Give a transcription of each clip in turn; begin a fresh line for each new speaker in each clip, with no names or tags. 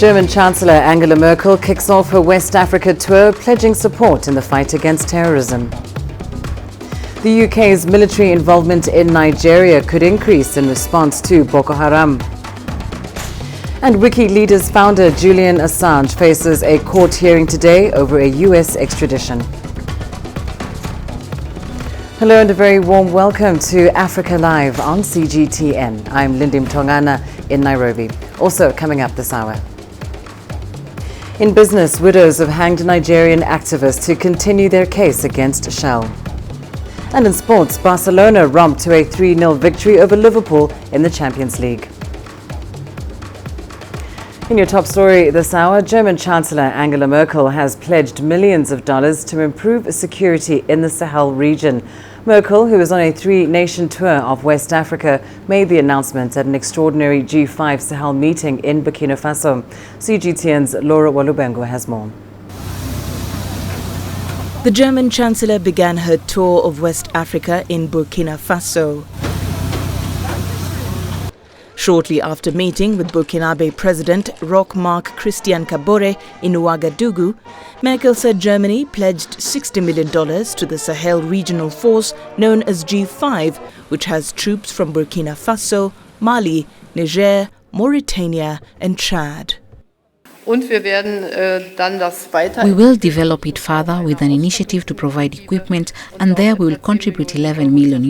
German Chancellor Angela Merkel kicks off her West Africa tour, pledging support in the fight against terrorism. The UK's military involvement in Nigeria could increase in response to Boko Haram. And WikiLeaks founder Julian Assange faces a court hearing today over a US extradition. Hello and a very warm welcome to Africa Live on CGTN. I'm Lindy Mtongana in Nairobi. Also coming up this hour. In business, widows of hanged Nigerian activists to continue their case against Shell. And in sports, Barcelona romped to a 3-0 victory over Liverpool in the Champions League. In your top story this hour, German Chancellor Angela Merkel has pledged millions of dollars to improve security in the Sahel region. Merkel, who is on a 3-nation tour of West Africa, made the announcement at an extraordinary G5 Sahel meeting in Burkina Faso. CGTN's Laura Walubengo has more.
The German Chancellor began her tour of West Africa in Burkina Faso. Shortly after meeting with Burkinabe President Roch-Marc Christian Kabore in Ouagadougou, Merkel said Germany pledged $60 million to the Sahel Regional Force known as G5, which has troops from Burkina Faso, Mali, Niger, Mauritania and Chad.
We will develop it further with an initiative to provide equipment, and there we will contribute $11 million,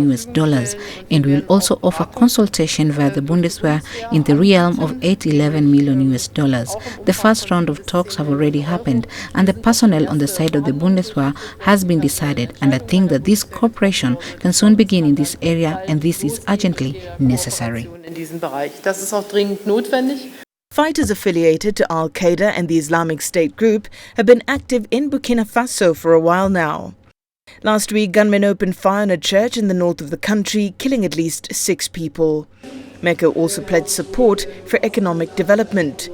and we will also offer consultation via the Bundeswehr in the realm of $11 million. The first round of talks have already happened, and the personnel on the side of the Bundeswehr has been decided, and I think that this cooperation can soon begin in this area, and this is urgently necessary.
Fighters affiliated to Al-Qaeda and the Islamic State group have been active in Burkina Faso for a while now. Last week, gunmen opened fire on a church in the north of the country, killing at least 6 people. Merkel also pledged support for economic development.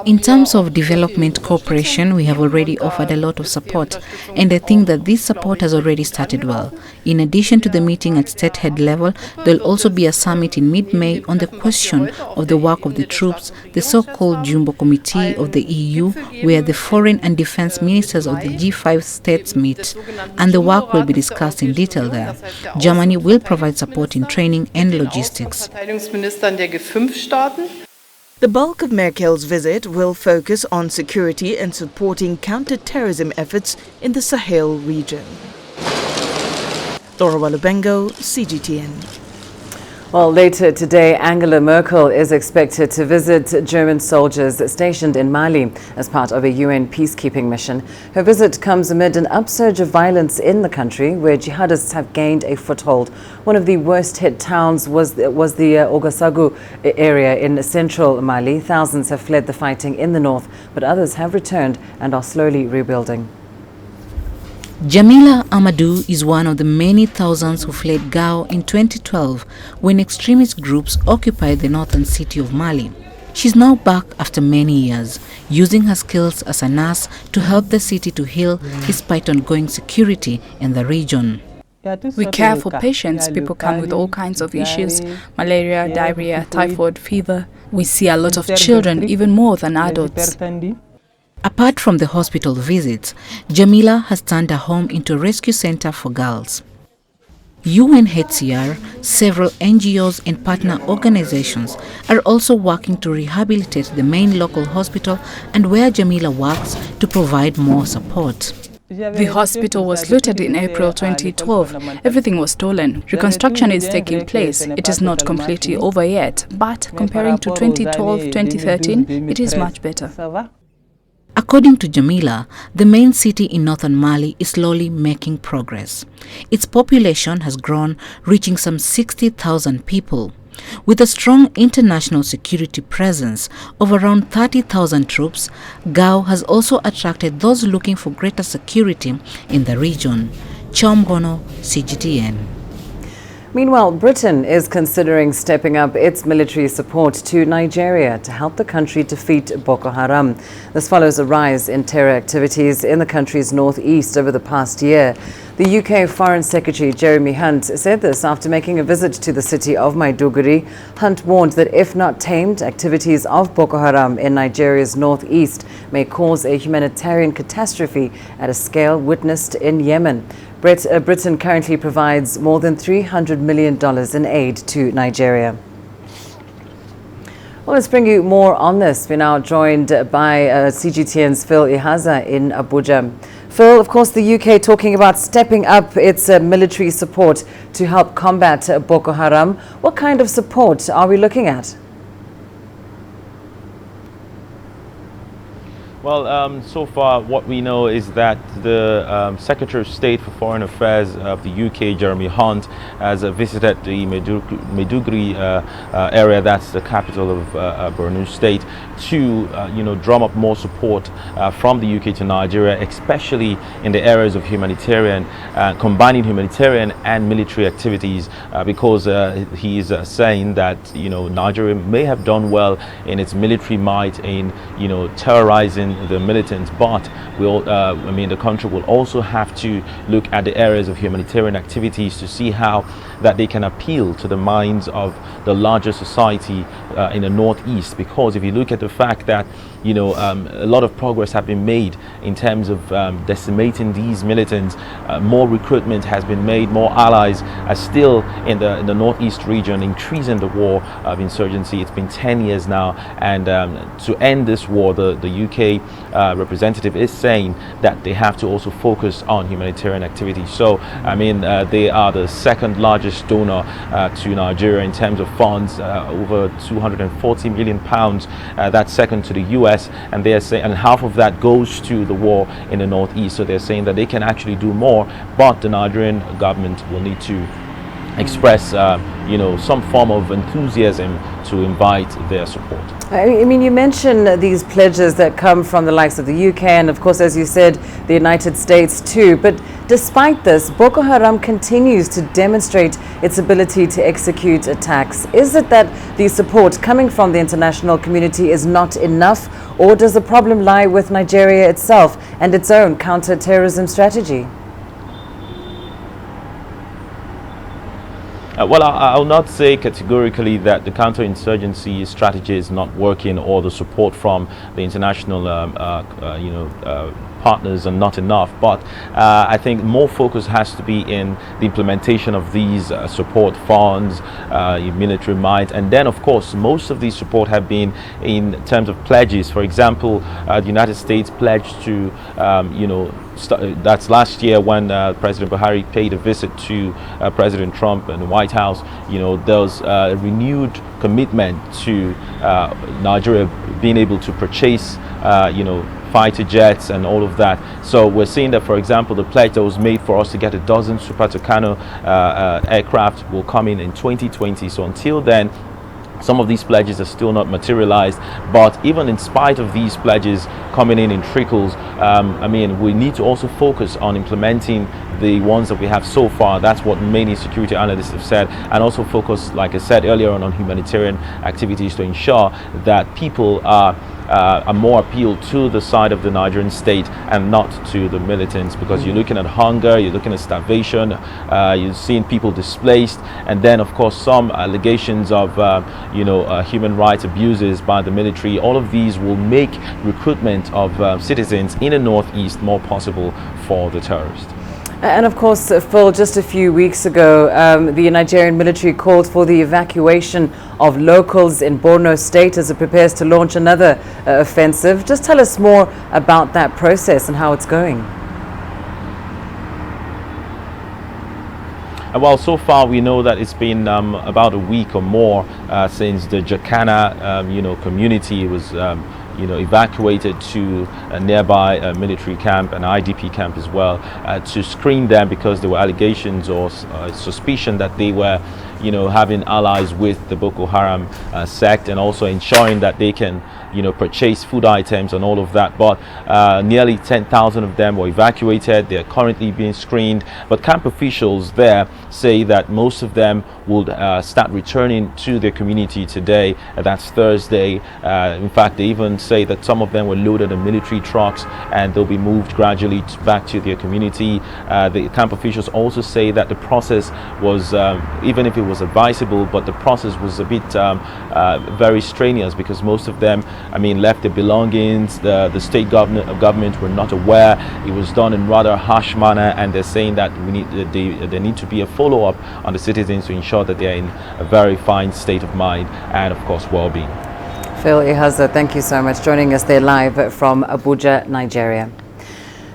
In terms of development cooperation, we have already offered a lot of support, and I think that this support has already started well. In addition to the meeting at state head level, there will also be a summit in mid-May on the question of the work of the troops, the so-called Jumbo Committee of the EU, where the foreign and defense ministers of the G5 states meet, and the work will be discussed in detail there. Germany will provide support in training and logistics.
The bulk of Merkel's visit will focus on security and supporting counter-terrorism efforts in the Sahel region. Laura Walubengo, CGTN.
Well, later today, Angela Merkel is expected to visit German soldiers stationed in Mali as part of a UN peacekeeping mission. Her visit comes amid an upsurge of violence in the country, where jihadists have gained a foothold. One of the worst-hit towns was the Ouagadougou area in central Mali. Thousands have fled the fighting in the north, but others have returned and are slowly rebuilding.
Jamila Amadou is one of the many thousands who fled Gao in 2012 when extremist groups occupied the northern city of Mali. She's now back after many years, using her skills as a nurse to help the city to heal despite ongoing security in the region.
We care for patients. People come with all kinds of issues: malaria, diarrhea, typhoid, fever. We see a lot of children, even more than adults.
Apart from the hospital visits, Jamila has turned her home into a rescue center for girls. UNHCR, several NGOs and partner organizations are also working to rehabilitate the main local hospital and where Jamila works to provide more support.
The hospital was looted in April 2012. Everything was stolen. Reconstruction is taking place. It is not completely over yet, but comparing to 2012-2013, it is much better.
According to Jamila, the main city in northern Mali is slowly making progress. Its population has grown, reaching some 60,000 people. With a strong international security presence of around 30,000 troops, Gao has also attracted those looking for greater security in the region. Chomgono, CGTN.
Meanwhile, Britain is considering stepping up its military support to Nigeria to help the country defeat Boko Haram. This follows a rise in terror activities in the country's northeast over the past year. The UK Foreign Secretary Jeremy Hunt said this after making a visit to the city of Maiduguri. Hunt warned that if not tamed, activities of Boko Haram in Nigeria's northeast may cause a humanitarian catastrophe at a scale witnessed in Yemen. Britain currently provides more than $300 million in aid to Nigeria. Well, let's bring you more on this. We're now joined by CGTN's Phil Ihaza in Abuja. Phil, of course, the UK talking about stepping up its military support to help combat Boko Haram. What kind of support are we looking at?
Well, so far what we know is that the Secretary of State for Foreign Affairs of the UK, Jeremy Hunt, has visited the Maiduguri area, that's the capital of Borno State, to drum up more support from the UK to Nigeria, especially in the areas of humanitarian, combining humanitarian and military activities, because he is saying that Nigeria may have done well in its military might in terrorizing the militants, but the country will also have to look at the areas of humanitarian activities to see how that they can appeal to the minds of the larger society in the northeast. Because if you look at the fact that a lot of progress have been made in terms of decimating these militants, more recruitment has been made, more allies are still in the northeast region, increasing the war of insurgency. It's been 10 years now, and to end this war, the UK representative is saying that they have to also focus on humanitarian activities. So they are the second largest donor to Nigeria in terms of funds, over 240 million pounds. That's second to the US, and they are saying, and half of that goes to the war in the northeast. So they're saying that they can actually do more, but the Nigerian government will need to express some form of enthusiasm to invite their support.
I mean, you mentioned these pledges that come from the likes of the UK and, of course, as you said, the United States too. But despite this, Boko Haram continues to demonstrate its ability to execute attacks. Is it that the support coming from the international community is not enough, or does the problem lie with Nigeria itself and its own counter-terrorism strategy?
Well, I'll not say categorically that the counterinsurgency strategy is not working or the support from the international partners are not enough, but I think more focus has to be in the implementation of these support funds, military might, and then of course most of these support have been in terms of pledges. For example, the United States pledged to that's last year when President Buhari paid a visit to President Trump in the White House. There was a renewed commitment to Nigeria being able to purchase fighter jets and all of that. So we're seeing that, for example, the pledge that was made for us to get a dozen Super Tucano aircraft will come in 2020. So until then, some of these pledges are still not materialized, but even in spite of these pledges coming in trickles, we need to also focus on implementing the ones that we have so far. That's what many security analysts have said, and also focus, like I said earlier on humanitarian activities to ensure that people are more appealed to the side of the Nigerian state and not to the militants, because you're looking at hunger, you're looking at starvation, you're seeing people displaced, and then of course some allegations of human rights abuses by the military. All of these will make recruitment of citizens in the northeast more possible for the terrorists.
And of course, Phil, just a few weeks ago, the Nigerian military called for the evacuation of locals in Borno State as it prepares to launch another offensive. Just tell us more about that process and how it's going.
Well, so far we know that it's been about a week or more since the Jacana, community was evacuated to a nearby military camp, an IDP camp as well, to screen them because there were allegations or suspicion that they were having allies with the Boko Haram sect, and also ensuring that they can purchase food items and all of that. But nearly 10,000 of them were evacuated. They are currently being screened, but camp officials there say that most of them will start returning to their community today. That's Thursday. In fact, they even say that some of them were loaded in military trucks and they'll be moved gradually back to their community. The camp officials also say that the process was, even if it was advisable, but the process was a bit very strenuous, because most of them, left their belongings. The state government were not aware. It was done in rather harsh manner, and they're saying that there need to be a follow-up on the citizens to ensure that they're in a very fine state of mind and, of course, well-being.
Phil Ihaza, thank you so much. Joining us there live from Abuja, Nigeria.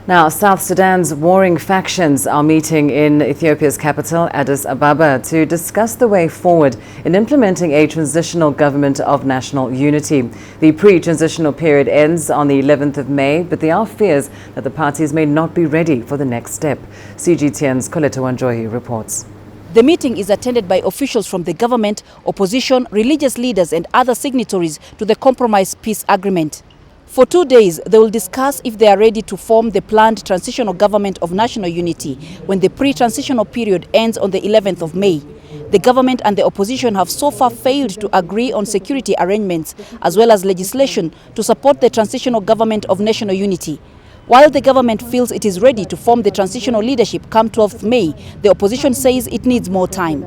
Now, South Sudan's warring factions are meeting in Ethiopia's capital, Addis Ababa, to discuss the way forward in implementing a transitional government of national unity. The pre-transitional period ends on the 11th of May, but there are fears that the parties may not be ready for the next step. CGTN's Coletta Wanjohi reports.
The meeting is attended by officials from the government, opposition, religious leaders and other signatories to the compromise peace agreement. For 2 days, they will discuss if they are ready to form the planned transitional government of national unity when the pre-transitional period ends on the 11th of May. The government and the opposition have so far failed to agree on security arrangements as well as legislation to support the transitional government of national unity. While the government feels it is ready to form the transitional leadership come 12th May, the opposition says it needs more time.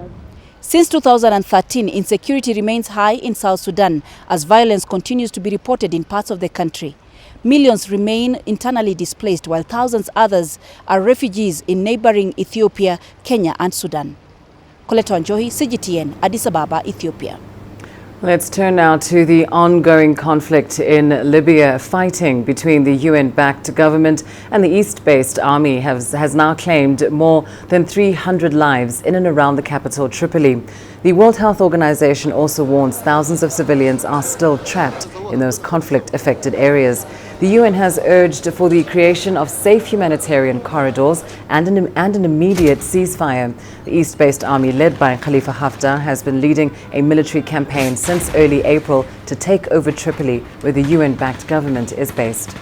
Since 2013, insecurity remains high in South Sudan as violence continues to be reported in parts of the country. Millions remain internally displaced while thousands others are refugees in neighboring Ethiopia, Kenya and Sudan. Coletta Wanjohi, CGTN, Addis Ababa, Ethiopia.
Let's turn now to the ongoing conflict in Libya. Fighting between the UN-backed government and the East-based army has now claimed more than 300 lives in and around the capital, Tripoli. The World Health Organization also warns thousands of civilians are still trapped in those conflict-affected areas. The UN has urged for the creation of safe humanitarian corridors and an immediate ceasefire. The East-based army, led by Khalifa Haftar, has been leading a military campaign since early April to take over Tripoli, where the UN-backed government is based.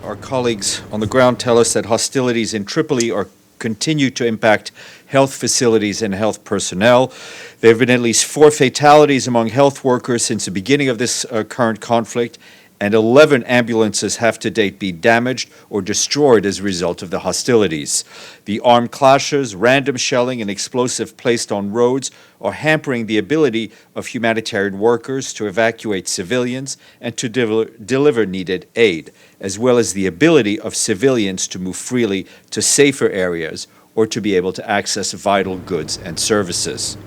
Our colleagues on the ground tell us that hostilities in Tripoli continue to impact health facilities and health personnel. There have been at least 4 fatalities among health workers since the beginning of this current conflict, and 11 ambulances have to date been damaged or destroyed as a result of the hostilities. The armed clashes, random shelling, and explosives placed on roads are hampering the ability of humanitarian workers to evacuate civilians and to deliver needed aid, as well as the ability of civilians to move freely to safer areas or to be able to access vital goods and services.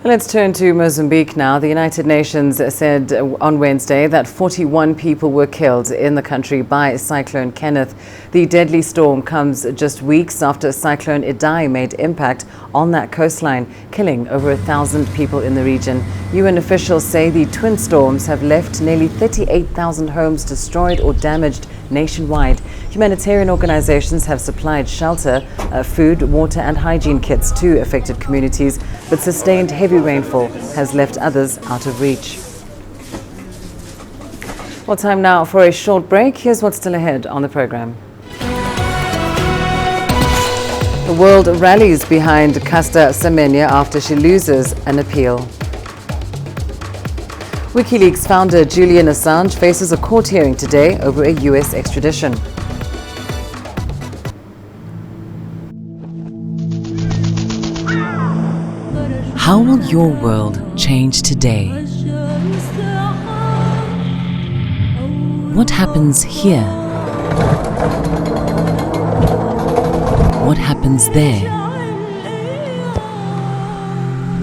Let's turn to Mozambique now. The United Nations said on Wednesday that 41 people were killed in the country by Cyclone Kenneth. The deadly storm comes just weeks after Cyclone Idai made impact on that coastline, killing over 1,000 people in the region. UN officials say the twin storms have left nearly 38,000 homes destroyed or damaged nationwide. Humanitarian organizations have supplied shelter, food, water and hygiene kits to affected communities, but sustained heavy rainfall has left others out of reach. Well, time now for a short break. Here's what's still ahead on the program. The world rallies behind Caster Semenya after she loses an appeal. WikiLeaks founder Julian Assange faces a court hearing today over a US extradition. How will your world change today? What happens here? What happens there?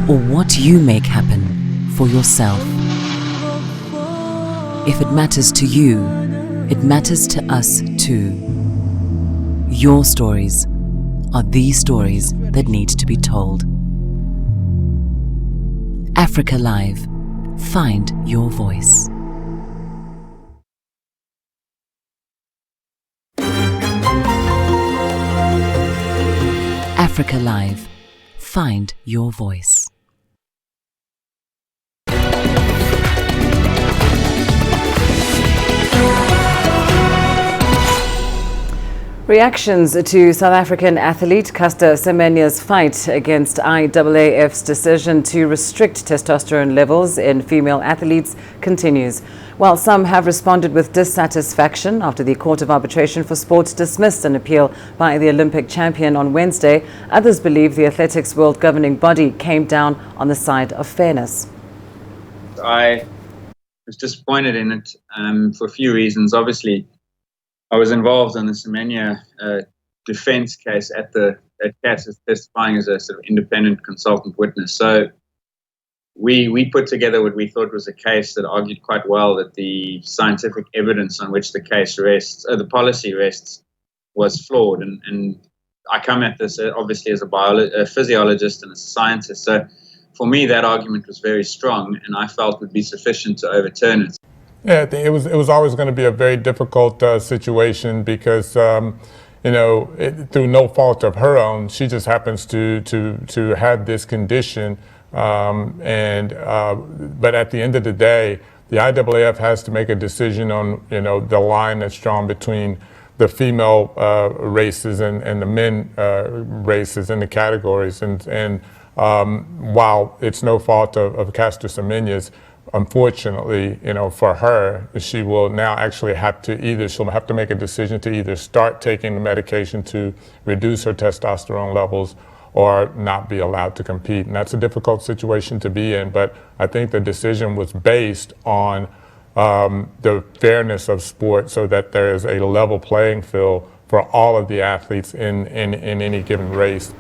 Or what you make happen for yourself? If it matters to you, it matters to us too. Your stories are the stories that need to be told. Africa Live. Find your voice.
Africa Live. Find your voice.
Reactions to South African athlete Caster Semenya's fight against IAAF's decision to restrict testosterone levels in female athletes continues. While some have responded with dissatisfaction after the Court of Arbitration for Sport dismissed an appeal by the Olympic champion on Wednesday, others believe the athletics world governing body came down on the side of fairness.
I was disappointed in it for a few reasons. Obviously, I was involved in the Semenya defense case at CAS as testifying as a sort of independent consultant witness. So we put together what we thought was a case that argued quite well that the scientific evidence on which the case rests, the policy rests, was flawed. And I come at this obviously as a physiologist and as a scientist. So for me, that argument was very strong, and I felt would be sufficient to overturn it.
Yeah, I think it was always going to be a very difficult situation because, you know, through no fault of her own, she just happens to have this condition. But at the end of the day, the IAAF has to make a decision on, you know, the line that's drawn between the female races and the men races in the categories. And while it's no fault of Caster Semenya's, unfortunately, you know, for her, she will now actually have to she'll have to make a decision to either start taking the medication to reduce her testosterone levels or not be allowed to compete. And that's a difficult situation to be in, but I think the decision was based on the fairness of sport so that there is a level playing field for all of the athletes in any given race.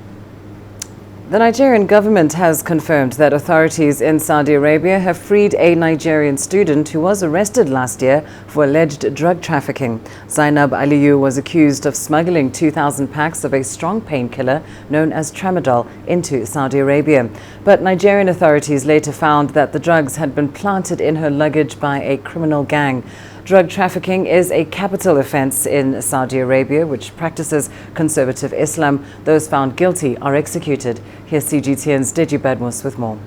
The Nigerian government has confirmed that authorities in Saudi Arabia have freed a Nigerian student who was arrested last year for alleged drug trafficking. Zainab Aliyu was accused of smuggling 2,000 packs of a strong painkiller known as tramadol into Saudi Arabia. But Nigerian authorities later found that the drugs had been planted in her luggage by a criminal gang. Drug trafficking is a capital offense in Saudi Arabia, which practices conservative Islam. Those found guilty are executed. Here's CGTN's Deji Badmus with more.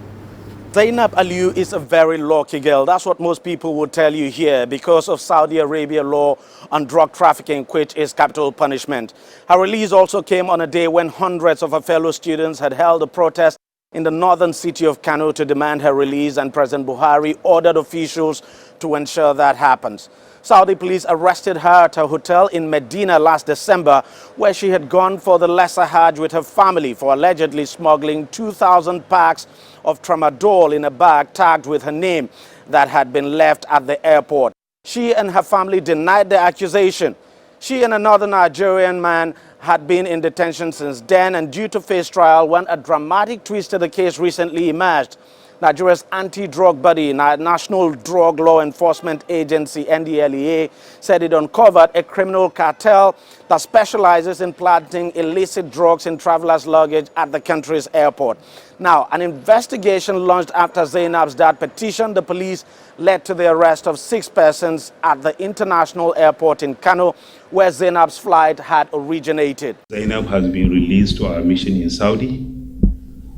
Zainab Aliyu is a very lucky girl. That's what most people would tell you here because of Saudi Arabia law on drug trafficking, which is capital punishment. Her release also came on a day when hundreds of her fellow students had held a protest in the northern city of Kano to demand her release, and President Buhari ordered officials to ensure that happens. Saudi police arrested her at her hotel in Medina last December, where she had gone for the Lesser Hajj with her family for allegedly smuggling 2,000 packs of tramadol in a bag tagged with her name that had been left at the airport. She and her family denied the accusation. She and another Nigerian man had been in detention since then and due to face trial when a dramatic twist to the case recently emerged. Nigeria's anti-drug body, National Drug Law Enforcement Agency, NDLEA, said it uncovered a criminal cartel that specializes in planting illicit drugs in travelers' luggage at the country's airport. Now, an investigation launched after Zainab's dad petitioned the police led to the arrest of 6 persons at the international airport in Kano, where Zainab's flight had originated.
Zainab has been released to our mission in Saudi,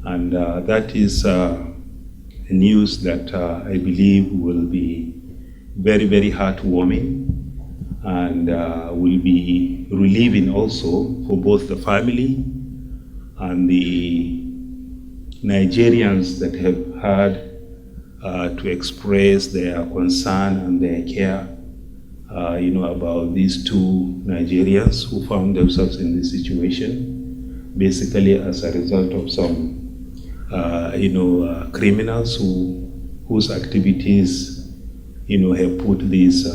and that is news that I believe will be very, very heartwarming and will be relieving also for both the family and the Nigerians that have had to express their concern and their care about these 2 Nigerians who found themselves in this situation, basically as a result of some criminals whose activities, have put these 2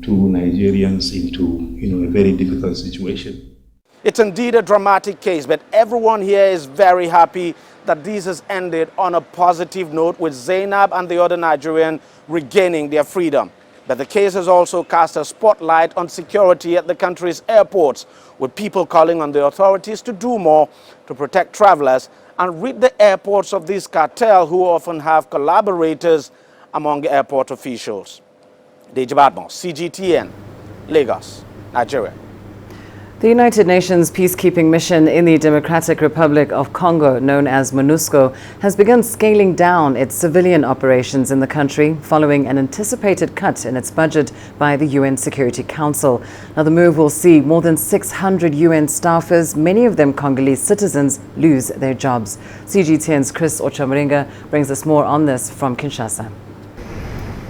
Nigerians into, a very difficult situation.
It's indeed a dramatic case, but everyone here is very happy that this has ended on a positive note, with Zainab and the other Nigerian regaining their freedom. But the case has also cast a spotlight on security at the country's airports, with people calling on the authorities to do more to protect travelers and rid the airports of this cartel, who often have collaborators among airport officials. Deji Badmus, CGTN, Lagos, Nigeria.
The United Nations peacekeeping mission in the Democratic Republic of Congo, known as MONUSCO, has begun scaling down its civilian operations in the country following an anticipated cut in its budget by the UN Security Council. Now, the move will see more than 600 UN staffers, many of them Congolese citizens, lose their jobs. CGTN's Chris Ochamringa brings us more on this from Kinshasa.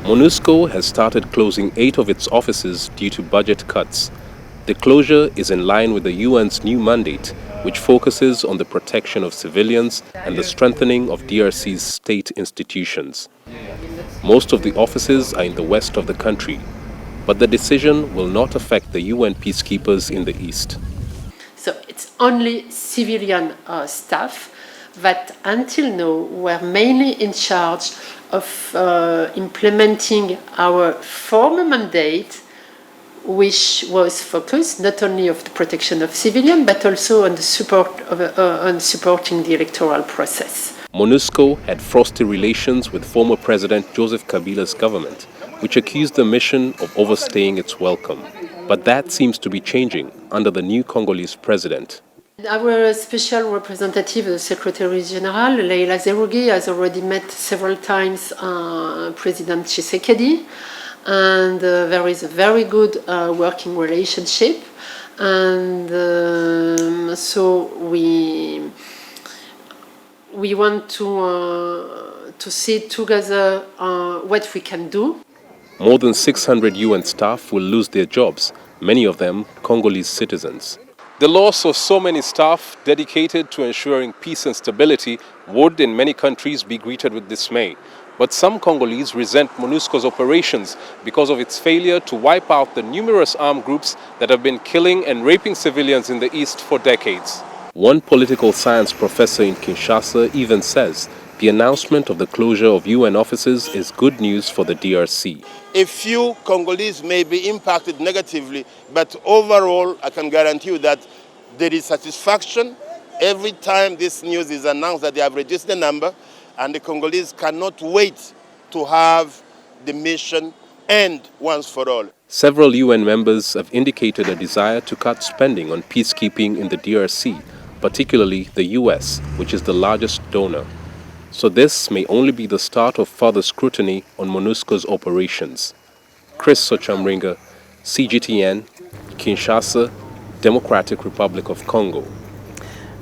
MONUSCO has started closing 8 of its offices due to budget cuts. The closure is in line with the UN's new mandate, which focuses on the protection of civilians and the strengthening of DRC's state institutions. Most of the offices are in the west of the country, but the decision will not affect the UN peacekeepers in the east.
So it's only civilian staff that until now were mainly in charge of implementing our former mandate, which was focused not only on the protection of civilians, but also on the supporting the electoral process.
MONUSCO had frosty relations with former President Joseph Kabila's government, which accused the mission of overstaying its welcome. But that seems to be changing under the new Congolese president.
Our special representative, the Secretary General, Leila Zerougi, has already met several times President Tshisekedi. And there is a very good working relationship, and so we want to see together what we can do.
More than 600 UN staff will lose their jobs, many of them Congolese citizens. The loss of so many staff dedicated to ensuring peace and stability would in many countries be greeted with dismay. But some Congolese resent MONUSCO's operations because of its failure to wipe out the numerous armed groups that have been killing and raping civilians in the East for decades. One political science professor in Kinshasa even says the announcement of the closure of UN offices is good news for the DRC.
A few Congolese may be impacted negatively, but overall I can guarantee you that there is satisfaction every time this news is announced that they have reduced the number. And the Congolese cannot wait to have the mission end once for all.
Several UN members have indicated a desire to cut spending on peacekeeping in the DRC, particularly the US, which is the largest donor. So this may only be the start of further scrutiny on MONUSCO's operations. Chris Ochamringa, CGTN, Kinshasa, Democratic Republic of Congo.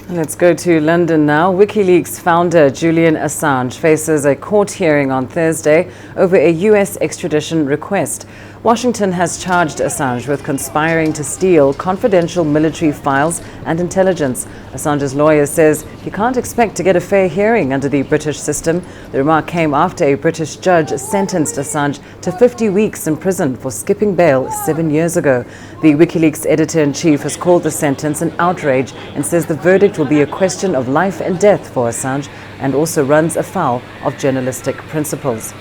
Let's go to London now. WikiLeaks founder Julian Assange faces a court hearing on Thursday over a U.S. extradition request. Washington has charged Assange with conspiring to steal confidential military files and intelligence. Assange's lawyer says he can't expect to get a fair hearing under the British system. The remark came after a British judge sentenced Assange to 50 weeks in prison for skipping bail 7 years ago. The WikiLeaks editor-in-chief has called the sentence an outrage and says the verdict will be a question of life and death for Assange and also runs afoul of journalistic principles.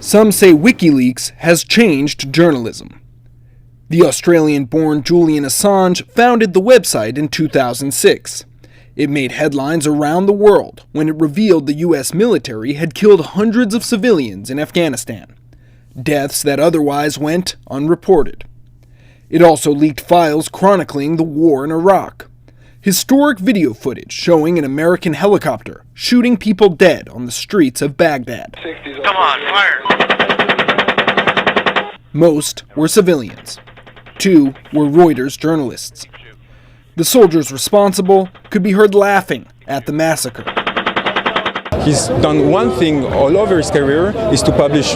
Some say WikiLeaks has changed journalism. The Australian-born Julian Assange founded the website in 2006. It made headlines around the world when it revealed the U.S. military had killed hundreds of civilians in Afghanistan, deaths that otherwise went unreported. It also leaked files chronicling the war in Iraq, historic video footage showing an American helicopter shooting people dead on the streets of Baghdad.
Come on, fire!
Most were civilians. 2 were Reuters journalists. The soldiers responsible could be heard laughing at the massacre.
He's done one thing all over his career, is to publish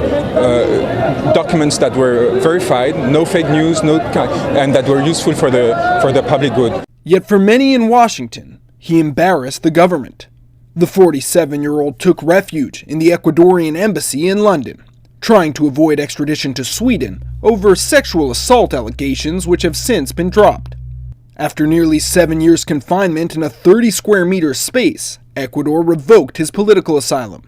documents that were verified, no fake news, and that were useful for the public good.
Yet for many in Washington, he embarrassed the government. The 47-year-old took refuge in the Ecuadorian embassy in London, trying to avoid extradition to Sweden over sexual assault allegations which have since been dropped. After nearly 7 years confinement in a 30-square-meter space, Ecuador revoked his political asylum.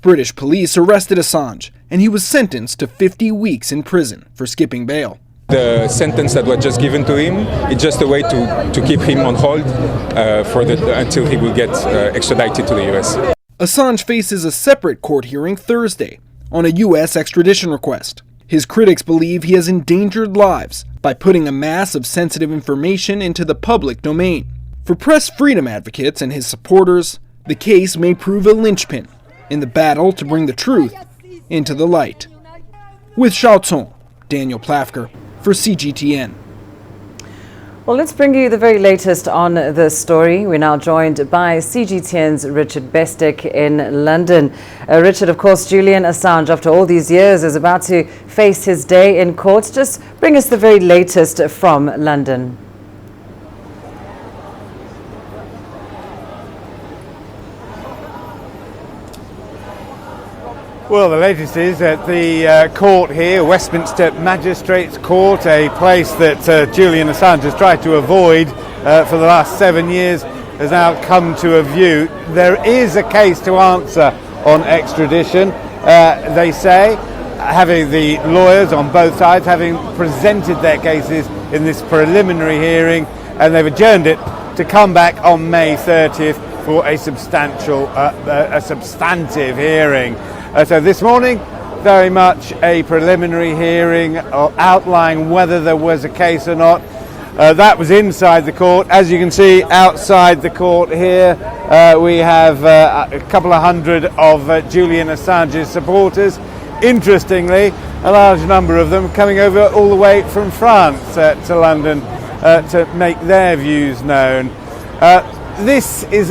British police arrested Assange, and he was sentenced to 50 weeks in prison for skipping bail.
The sentence that was just given to him is just a way to keep him on hold until he will get extradited to the U.S.
Assange faces a separate court hearing Thursday on a U.S. extradition request. His critics believe he has endangered lives by putting a mass of sensitive information into the public domain. For press freedom advocates and his supporters, the case may prove a linchpin in the battle to bring the truth into the light. With Shaotsong, Daniel Plafker for CGTN.
Well, let's bring you the very latest on this story. We're now joined by CGTN's Richard Bestic in London. Richard, of course, Julian Assange, after all these years, is about to face his day in court. Just bring us the very latest from London.
Well, the latest is at the court here, Westminster Magistrates Court, a place that Julian Assange has tried to avoid for the last 7 years, has now come to a view. There is a case to answer on extradition, they say, having the lawyers on both sides having presented their cases in this preliminary hearing, and they've adjourned it to come back on May 30th for a substantive hearing. So this morning, very much a preliminary hearing outlining whether there was a case or not. That was inside the court. As you can see, outside the court here, we have a couple of hundred of Julian Assange's supporters. Interestingly, a large number of them coming over all the way from France to London to make their views known. This is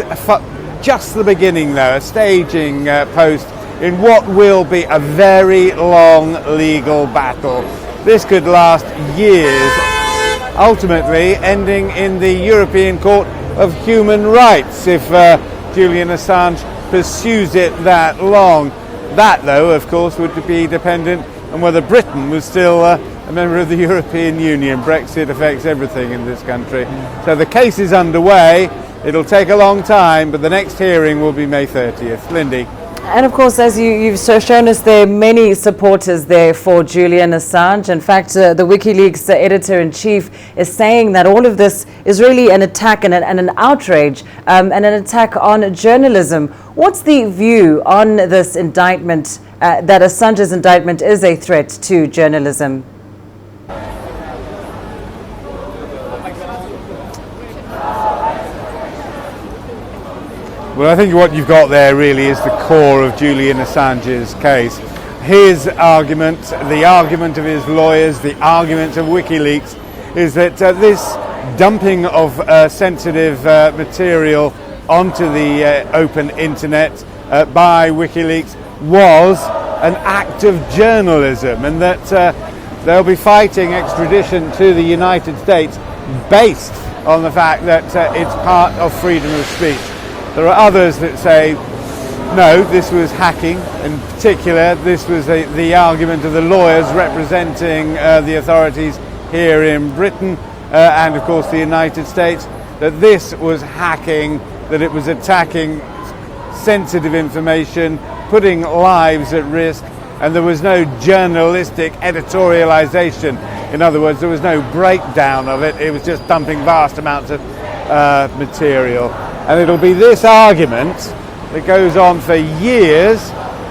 just the beginning, though, a staging post in what will be a very long legal battle. This could last years, ultimately ending in the European Court of Human Rights if Julian Assange pursues it that long. That, though, of course, would be dependent on whether Britain was still a member of the European Union. Brexit affects everything in this country. So the case is underway. It'll take a long time, but the next hearing will be May 30th. Lindy.
And of course, as you've shown us, there are many supporters there for Julian Assange. In fact, the WikiLeaks editor-in-chief is saying that all of this is really an attack and an outrage and an attack on journalism. What's the view on this indictment, that Assange's indictment is a threat to journalism?
Well, I think what you've got there really is the core of Julian Assange's case. His argument, the argument of his lawyers, the argument of WikiLeaks is that this dumping of sensitive material onto the open internet by WikiLeaks was an act of journalism, and that they'll be fighting extradition to the United States based on the fact that it's part of freedom of speech. There are others that say, no, this was hacking. In particular, this was the argument of the lawyers representing the authorities here in Britain and, of course, the United States, that this was hacking, that it was attacking sensitive information, putting lives at risk, and there was no journalistic editorialization. In other words, there was no breakdown of it. It was just dumping vast amounts of material. And it'll be this argument that goes on for years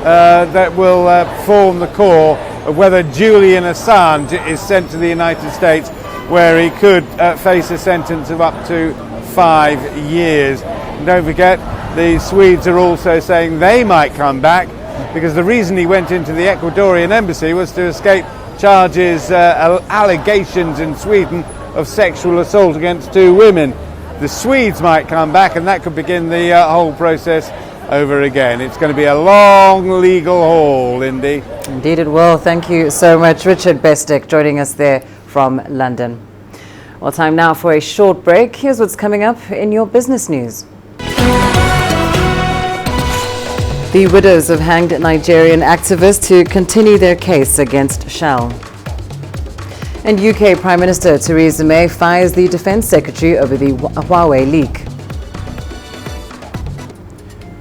that will form the core of whether Julian Assange is sent to the United States, where he could face a sentence of up to 5 years. And don't forget, the Swedes are also saying they might come back, because the reason he went into the Ecuadorian embassy was to escape charges, allegations in Sweden of sexual assault against 2 women. The Swedes might come back, and that could begin the whole process over again. It's going to be a long legal haul, Lindy.
Indeed it will. Thank you so much, Richard Bestic, joining us there from London. Well, time now for a short break. Here's what's coming up in your business news. The widows of hanged Nigerian activists to continue their case against Shell. And UK Prime Minister Theresa May fires the Defence Secretary over the Huawei leak.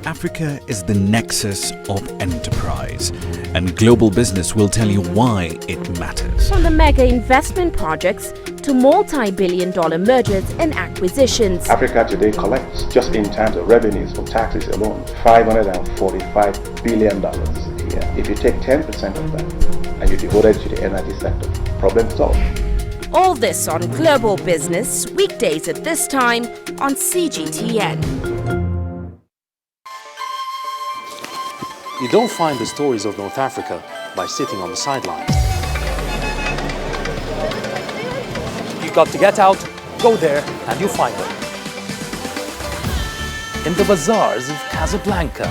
Africa is the nexus of enterprise, and global business will tell you why it matters.
From the mega investment projects to multi-billion-dollar mergers and acquisitions.
Africa today collects, just in terms of revenues from taxes alone, $545 billion a India. If you take 10% of that and you devote it to the energy sector, problem solved.
All this on Global Business, weekdays at this time on CGTN.
You don't find the stories of North Africa by sitting on the sidelines. You got to get out, go there, and you find them. In the bazaars of Casablanca,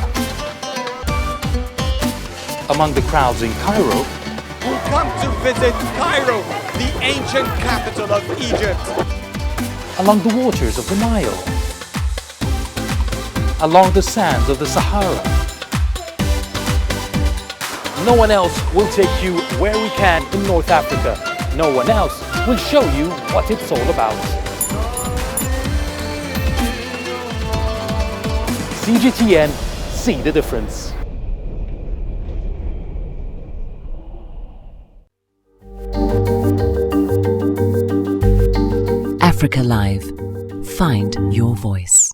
among the crowds in Cairo,
who come to visit Cairo, the ancient capital of Egypt.
Along the waters of the Nile, along the sands of the Sahara. No one else will take you where we can in North Africa. No one else will show you what it's all about. CGTN, see the difference.
Africa Live. Find your voice.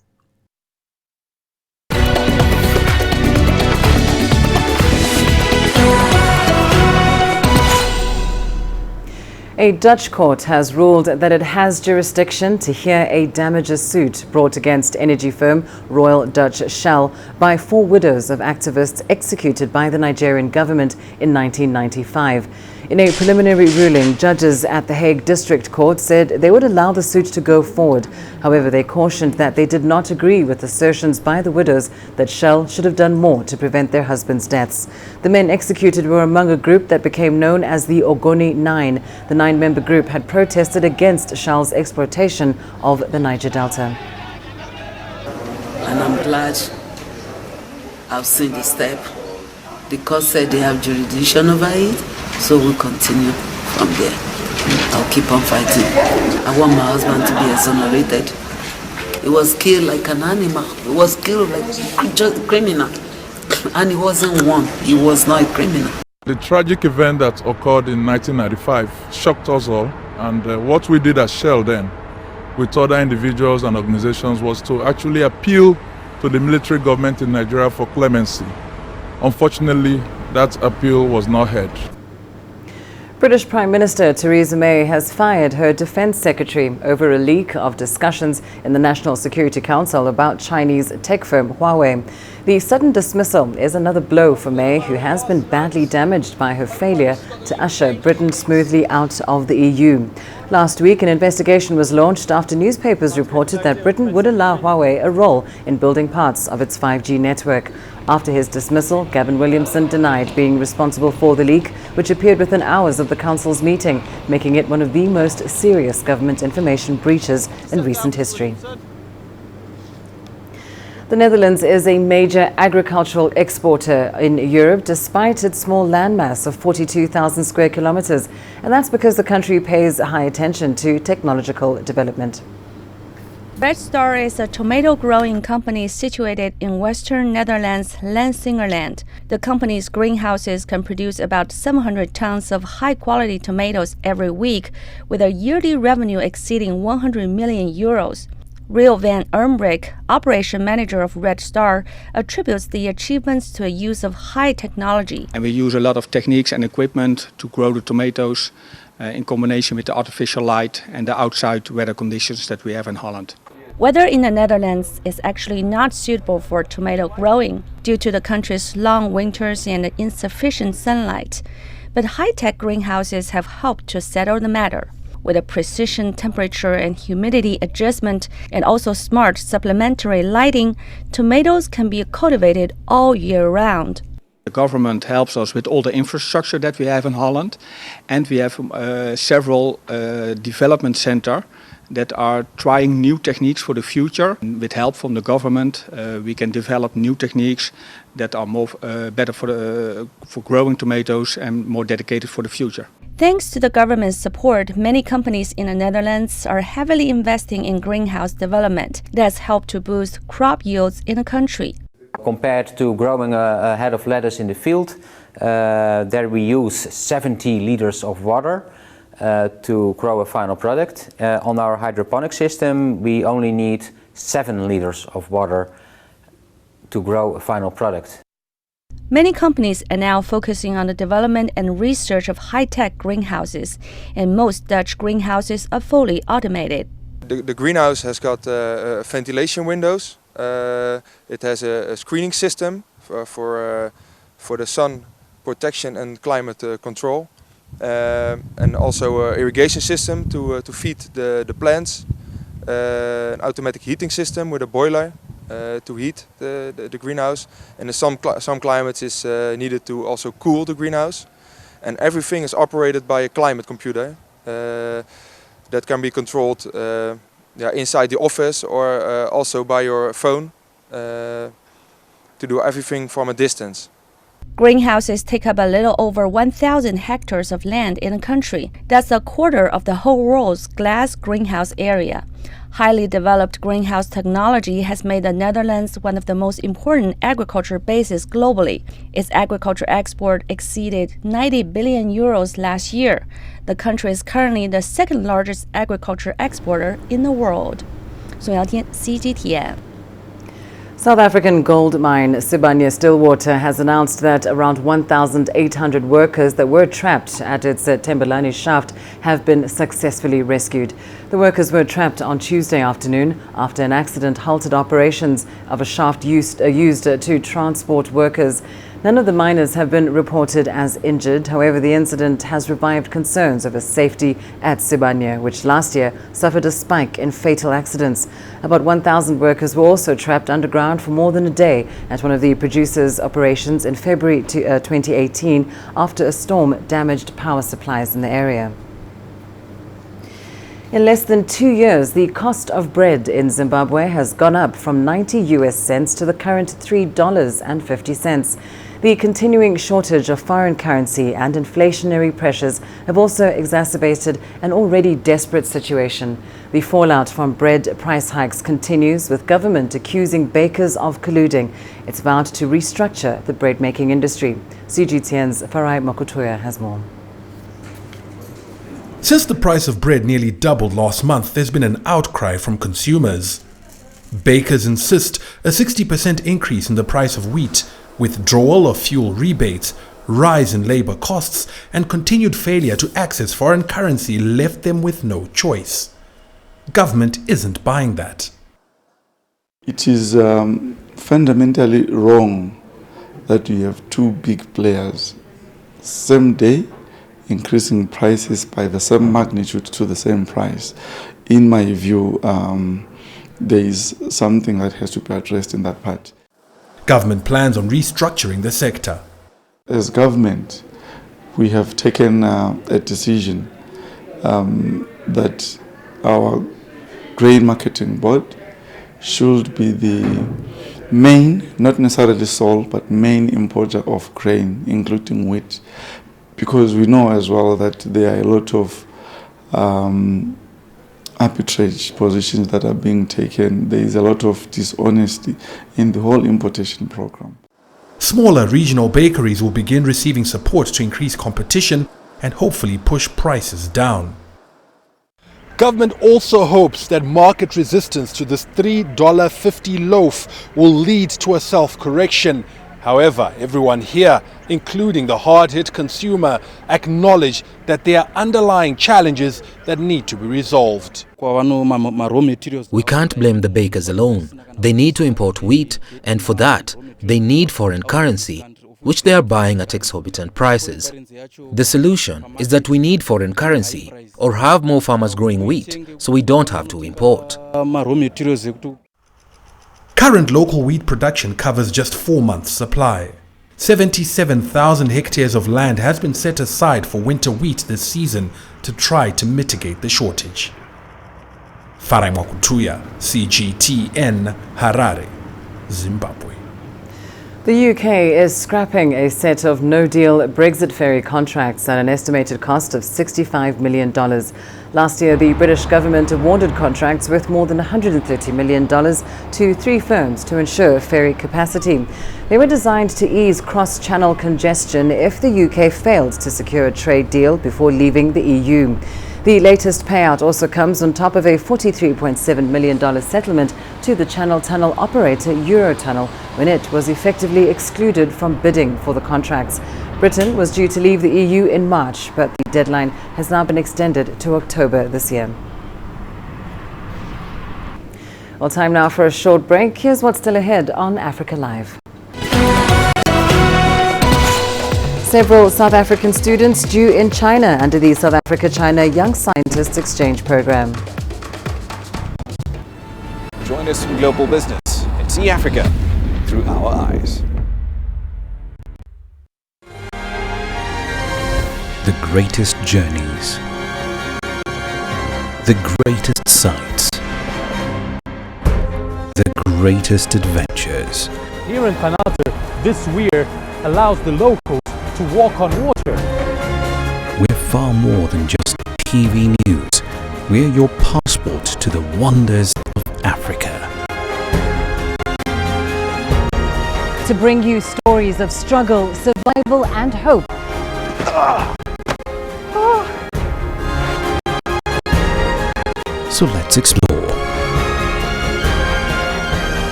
A Dutch court has ruled that it has jurisdiction to hear a damages suit brought against energy firm Royal Dutch Shell by 4 widows of activists executed by the Nigerian government in 1995. In a preliminary ruling, judges at the Hague District Court said they would allow the suit to go forward. However, they cautioned that they did not agree with assertions by the widows that Shell should have done more to prevent their husbands' deaths. The men executed were among a group that became known as the Ogoni 9. The 9-member group had protested against Shell's exploitation of the Niger Delta.
And I'm glad I've seen the step. The court said they have jurisdiction over it, so we'll continue from there. I'll keep on fighting. I want my husband to be exonerated. He was killed like an animal. He was killed like just a criminal. And he wasn't one. He was not a criminal.
The tragic event that occurred in 1995 shocked us all, and what we did at Shell then with other individuals and organizations was to actually appeal to the military government in Nigeria for clemency. Unfortunately, that appeal was not heard.
British Prime Minister Theresa May has fired her Defence Secretary over a leak of discussions in the National Security Council about Chinese tech firm Huawei. The sudden dismissal is another blow for May, who has been badly damaged by her failure to usher Britain smoothly out of the EU. Last week, an investigation was launched after newspapers reported that Britain would allow Huawei a role in building parts of its 5G network. After his dismissal, Gavin Williamson denied being responsible for the leak, which appeared within hours of the Council's meeting, making it one of the most serious government information breaches in recent history. The Netherlands is a major agricultural exporter in Europe, despite its small landmass of 42,000 square kilometers. And that's because the country pays high attention to technological development.
Red Star is a tomato growing company situated in western Netherlands' Lansingerland. The company's greenhouses can produce about 700 tons of high-quality tomatoes every week, with a yearly revenue exceeding 100 million euros. Riel van Ermbrich, operation manager of Red Star, attributes the achievements to a use of high technology.
And we use a lot of techniques and equipment to grow the tomatoes in combination with the artificial light and the outside weather conditions that we have in Holland.
Weather in the Netherlands is actually not suitable for tomato growing due to the country's long winters and insufficient sunlight. But high-tech greenhouses have helped to settle the matter. With a precision temperature and humidity adjustment and also smart supplementary lighting, tomatoes can be cultivated all year round.
The government helps us with all the infrastructure that we have in Holland, and we have several development centers that are trying new techniques for the future. With help from the government, we can develop new techniques that are more better for growing tomatoes and more dedicated for the future.
Thanks to the government's support, many companies in the Netherlands are heavily investing in greenhouse development. That's helped to boost crop yields in the country.
Compared to growing a head of lettuce in the field, there we use 70 liters of water to grow a final product. On our hydroponic system, we only need 7 liters of water to grow a final product.
Many companies are now focusing on the development and research of high-tech greenhouses, and most Dutch greenhouses are fully automated.
The greenhouse has got ventilation windows. It has a screening system for the sun protection and climate control, and also an irrigation system to feed the plants. An automatic heating system with a boiler to heat the greenhouse, and in some climates is needed to also cool the greenhouse. And everything is operated by a climate computer that can be controlled inside the office or also by your phone to do everything from a distance.
Greenhouses take up a little over 1,000 hectares of land in the country. That's a quarter of the whole world's glass greenhouse area. Highly developed greenhouse technology has made the Netherlands one of the most important agriculture bases globally. Its agriculture export exceeded 90 billion euros last year. The country is currently the second largest agriculture exporter in the world. Song Yaotian, CGTN.
South African gold mine Sibanye-Stillwater has announced that around 1,800 workers that were trapped at its Thembelani shaft have been successfully rescued. The workers were trapped on Tuesday afternoon after an accident halted operations of a shaft used to transport workers. None of the miners have been reported as injured. However, the incident has revived concerns over safety at Sibanye, which last year suffered a spike in fatal accidents. About 1,000 workers were also trapped underground for more than a day at one of the producer's operations in February 2018 after a storm damaged power supplies in the area. In less than 2 years, the cost of bread in Zimbabwe has gone up from 90 US cents to the current $3.50. The continuing shortage of foreign currency and inflationary pressures have also exacerbated an already desperate situation. The fallout from bread price hikes continues, with government accusing bakers of colluding. It's vowed to restructure the bread-making industry. CGTN's Farai Mokutoya has more.
Since the price of bread nearly doubled last month, there's been an outcry from consumers. Bakers insist a 60% increase in the price of wheat, withdrawal of fuel rebates, rise in labor costs, and continued failure to access foreign currency left them with no choice. Government isn't buying that.
It is fundamentally wrong that you have two big players, same day, increasing prices by the same magnitude to the same price. In my view, there is something that has to be addressed in that part.
Government plans on restructuring the sector.
As government, we have taken a decision that our grain marketing board should be the main, not necessarily sole, but main importer of grain, including wheat, because we know as well that there are a lot of arbitrage positions that are being taken. There is a lot of dishonesty in the whole importation program.
Smaller regional bakeries will begin receiving support to increase competition and hopefully push prices down.
Government also hopes that market resistance to this $3.50 loaf will lead to a self-correction. However, everyone here, including the hard-hit consumer, acknowledge that there are underlying challenges that need to be resolved.
We can't blame the bakers alone. They need to import wheat, and for that, they need foreign currency, which they are buying at exorbitant prices. The solution is that we need foreign currency, or have more farmers growing wheat, so we don't have to import.
Current local wheat production covers just 4 months' supply. 77,000 hectares of land has been set aside for winter wheat this season to try to mitigate the shortage. Farai Mokutoya, CGTN, Harare, Zimbabwe.
The UK is scrapping a set of no-deal Brexit ferry contracts at an estimated cost of $65 million. Last year, the British government awarded contracts worth more than $130 million to 3 firms to ensure ferry capacity. They were designed to ease cross-channel congestion if the UK failed to secure a trade deal before leaving the EU. The latest payout also comes on top of a $43.7 million settlement to the Channel Tunnel operator Eurotunnel when it was effectively excluded from bidding for the contracts. Britain was due to leave the EU in March, but the deadline has now been extended to October this year. Well, time now for a short break. Here's what's still ahead on Africa Live. Several South African students due in China under the South Africa-China Young Scientists Exchange Program.
Join us in Global Business and see Africa through our eyes. The greatest journeys, the greatest sights, the greatest adventures.
Here in Kanata, this weir allows the locals to walk on water.
We're far more than just TV news. We're your passport to the wonders of Africa.
To bring you stories of struggle, survival and hope.
So let's explore.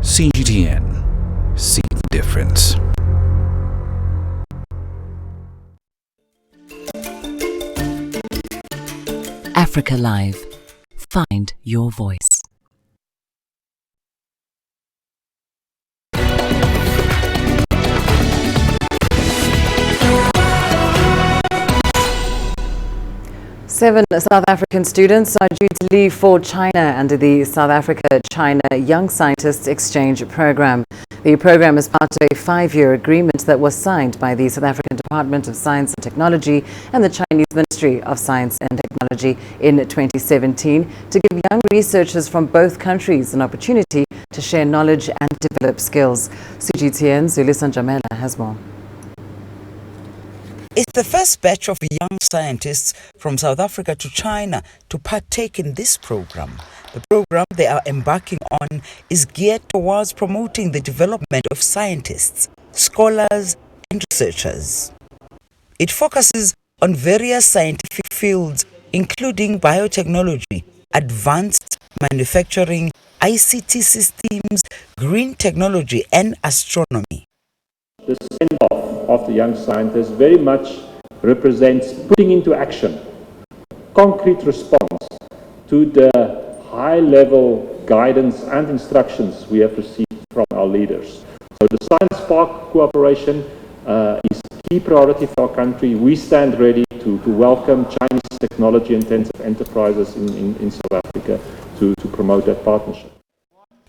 CGTN. See the difference.
Africa Live. Find your voice.
Seven South African students are due to leave for China under the South Africa-China Young Scientists Exchange Program. The program is part of a 5-year agreement that was signed by the South African Department of Science and Technology and the Chinese Ministry of Science and Technology in 2017 to give young researchers from both countries an opportunity to share knowledge and develop skills. CGTN's Lindy Mtongana has more.
It's the first batch of young scientists from South Africa to China to partake in this program. The program they are embarking on is geared towards promoting the development of scientists, scholars, and researchers. It focuses on various scientific fields, including biotechnology, advanced manufacturing, ICT systems, green technology, and astronomy.
The send-off of the young scientists very much represents putting into action concrete response to the high-level guidance and instructions we have received from our leaders. So the Science Park cooperation is a key priority for our country. We stand ready to welcome Chinese technology-intensive enterprises in South Africa to promote that partnership.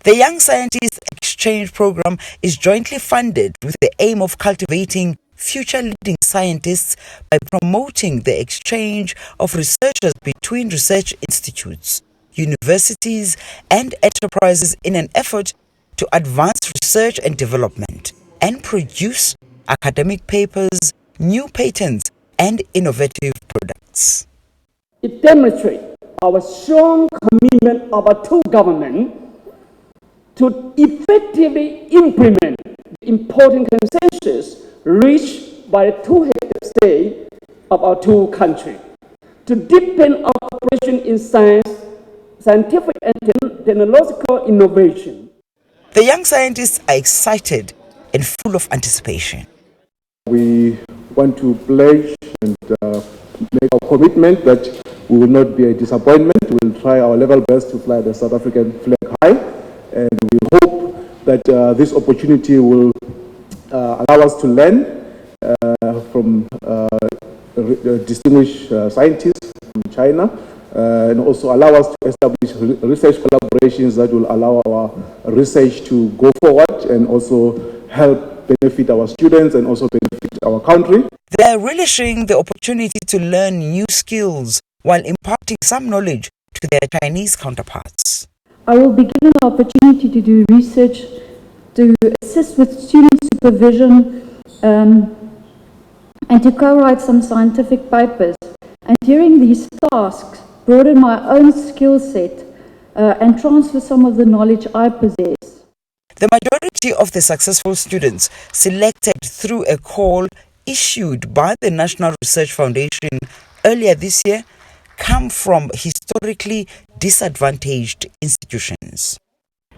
The Young Scientists Exchange Program is jointly funded with the aim of cultivating future leading scientists by promoting the exchange of researchers between research institutes, universities, and enterprises in an effort to advance research and development and produce academic papers, new patents, and innovative products.
It demonstrates our strong commitment of our two governments to effectively implement the important consensus reached by the two heads of state of our two countries, to deepen our cooperation in science, scientific and technological innovation.
The young scientists are excited and full of anticipation.
We want to pledge and make our commitment that we will not be a disappointment. We will try our level best to fly the South African flag high. And we hope that this opportunity will allow us to learn from distinguished scientists from China and also allow us to establish research collaborations that will allow our research to go forward and also help benefit our students and also benefit our country.
They are relishing the opportunity to learn new skills while imparting some knowledge to their Chinese counterparts.
I will be given the opportunity to do research, to assist with student supervision, and to co-write some scientific papers. And during these tasks, broaden my own skill set and transfer some of the knowledge I possess.
The majority of the successful students selected through a call issued by the National Research Foundation earlier this year come from historically disadvantaged institutions.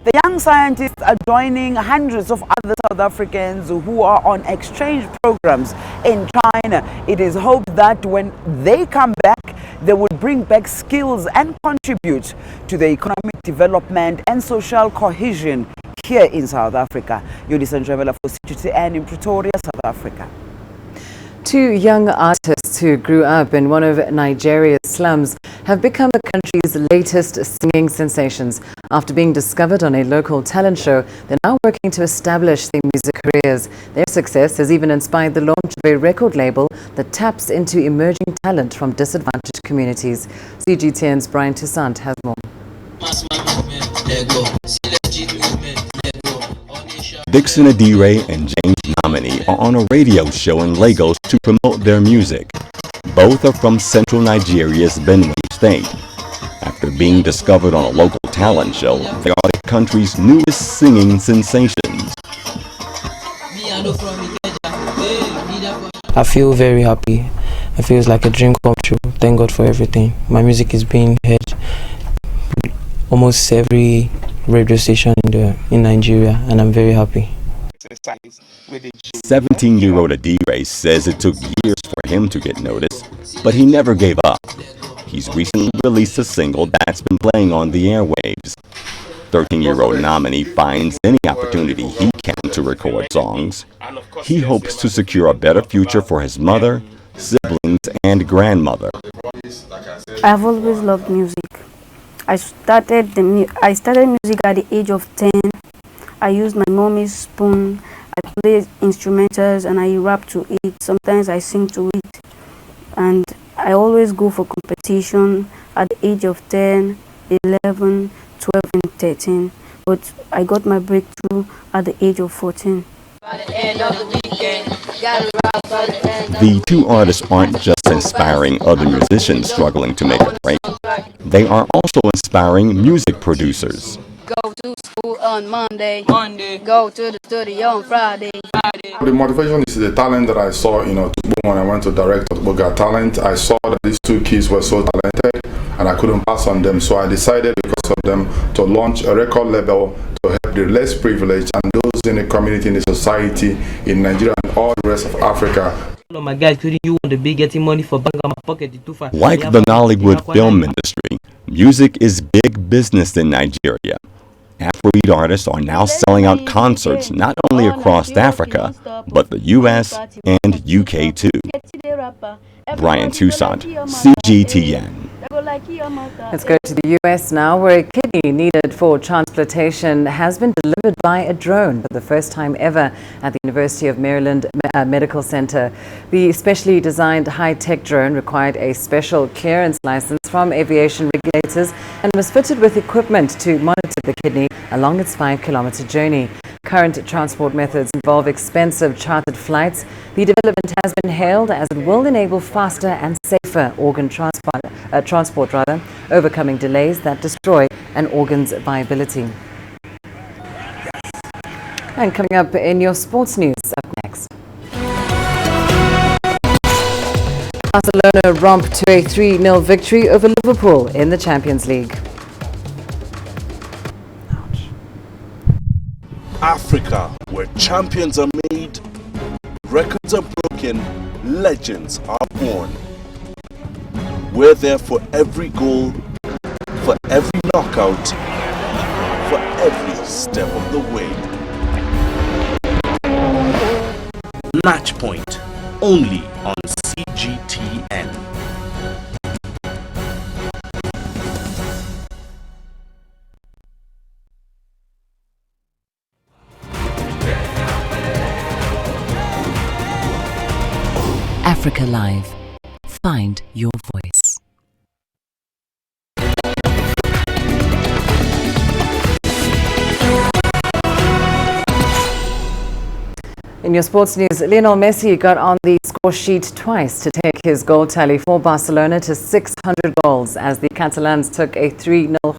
The young scientists are joining hundreds of other South Africans who are on exchange programs in China. It is hoped that when they come back, they will bring back skills and contribute to the economic development and social cohesion here in South Africa. Yolisa Njavela for CGTN in Pretoria, South Africa.
Two young artists who grew up in one of Nigeria's slums have become the country's latest singing sensations. After being discovered on a local talent show, they're now working to establish their music careers. Their success has even inspired the launch of a record label that taps into emerging talent from disadvantaged communities. CGTN's Brian Toussaint has more.
Dixon Adire and James Nominee are on a radio show in Lagos to promote their music. Both are from central Nigeria's Benue state. After being discovered on a local talent show, they are the country's newest singing sensations.
I feel very happy. It feels like a dream come true. Thank God for everything. My music is being heard almost every radio station in Nigeria, and I'm very happy.
17-year-old Adire says it took years for him to get noticed, but he never gave up. He's recently released a single that's been playing on the airwaves. 13-year-old Nominee finds any opportunity he can to record songs. He hopes to secure a better future for his mother, siblings, and grandmother.
I've always loved music. I started music at the age of 10. I used my mommy's spoon. I play instrumentals and I rap to it. Sometimes I sing to it. And I always go for competition at the age of 10, 11, 12 and 13. But I got my breakthrough at the age of 14.
The two artists aren't just inspiring other musicians struggling to make a break. They are also inspiring music producers.
Go to school on Monday. Go to the studio on Friday.
The motivation is the talent that I saw, when I went to direct Got Talent. I saw that these two kids were so talented and I couldn't pass on them. So I decided because of them to launch a record label to help the less privileged and those in the community, in the society, in Nigeria and all the rest of Africa.
My guys, couldn't you want to be getting money for bang on my pocket?
Like the Nollywood film industry, music is big business in Nigeria. Afrobeat artists are now selling out concerts not only across Africa, but the US and UK too. Brian Toussaint, CGTN.
Let's go to the US now, where a kidney needed for transplantation has been delivered by a drone for the first time ever at the University of Maryland Medical Center. The specially designed high-tech drone required a special clearance license from aviation regulators and was fitted with equipment to monitor the kidney along its 5-kilometer journey. Current transport methods involve expensive chartered flights. The development has been hailed as it will enable faster and safer organ transport, overcoming delays that destroy an organ's viability. And coming up in your sports news, up next. Barcelona romp to a 3-0 victory over Liverpool in the Champions League.
Africa, where champions are made, records are broken, legends are born. We're there for every goal, for every knockout, for every step of the way. Match Point, only on CGTN.
Africa Live. Find your voice.
In your sports news, Lionel Messi got on the score sheet twice to take his goal tally for Barcelona to 600 goals as the Catalans took a 3-0 home